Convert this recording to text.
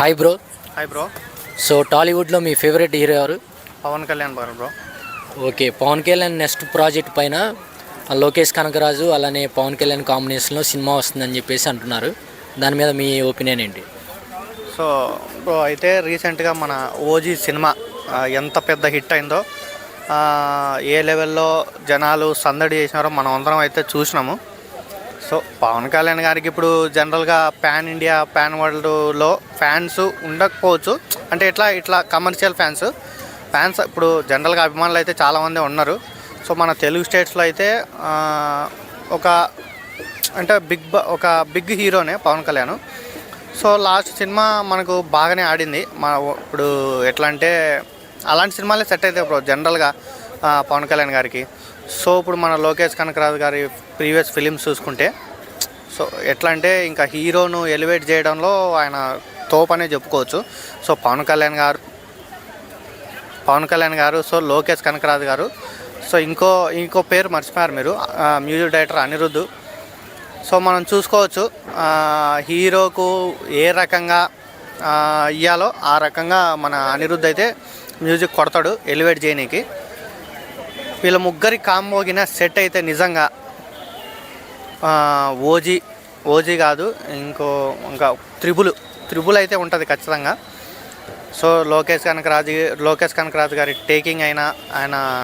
Hi bro. Hi bro. So టాలీవుడ్లో మీ favourite hero ఎవరు? Pawan Kalyan bro. Okay, Pawan Kalyan next project పైన లోకేష్ కనకరాజు అలానే పవన్ కళ్యాణ్ కాంబినేషన్లో సినిమా వస్తుందని చెప్పేసి అంటున్నారు. దాని మీద మీ ఒపీనియన్ ఏంటి? సో బ్రో అయితే రీసెంట్గా మన ఓజీ సినిమా ఎంత పెద్ద హిట్ అయిందో, ఏ లెవెల్లో జనాలు సందడి చేసినారో మనం అందరం అయితే చూసినాము. సో పవన్ కళ్యాణ్ గారికి ఇప్పుడు జనరల్గా పాన్ ఇండియా పాన్ వరల్డ్లో ఫ్యాన్స్ ఉండకపోవచ్చు. అంటే ఇట్లా కమర్షియల్ ఫ్యాన్స్ ఇప్పుడు జనరల్గా అభిమానులు అయితే చాలామంది ఉన్నారు. సో మన తెలుగు స్టేట్స్లో అయితే ఒక బిగ్ హీరోనే Pawan Kalyan. So last cinema మనకు బాగానే ఆడింది. ఇప్పుడు ఎట్లా అంటే అలాంటి సినిమాలే సెట్ అవుతాయి బ్రో జనరల్గా పవన్ కళ్యాణ్ గారికి. సో ఇప్పుడు మన లోకేష్ కనకరాజు గారి ప్రీవియస్ ఫిలిమ్స్ చూసుకుంటే, సో ఎట్లా అంటే ఇంకా హీరోను ఎలివేట్ చేయడంలో ఆయన తోపనే చెప్పుకోవచ్చు. సో పవన్ కళ్యాణ్ గారు సో లోకేష్ కనకరాజు గారు. సో ఇంకో పేరు మర్చిపోయారు మీరు, మ్యూజిక్ డైరెక్టర్ అనిరుద్ధ్. సో మనం చూసుకోవచ్చు హీరోకు ఏ రకంగా ఇయ్యాలో ఆ రకంగా మన అనిరుద్ధ్ అయితే మ్యూజిక్ కొడతాడు ఎలివేట్ చేయనీకి. వీళ్ళ ముగ్గురి కాంబోగిన సెట్ అయితే నిజంగా ఓజీ కాదు, ఇంకా త్రిబుల్ అయితే ఉంటుంది ఖచ్చితంగా. సో లోకేష్ కనకరాజు గారి టేకింగ్ అయినా ఆయన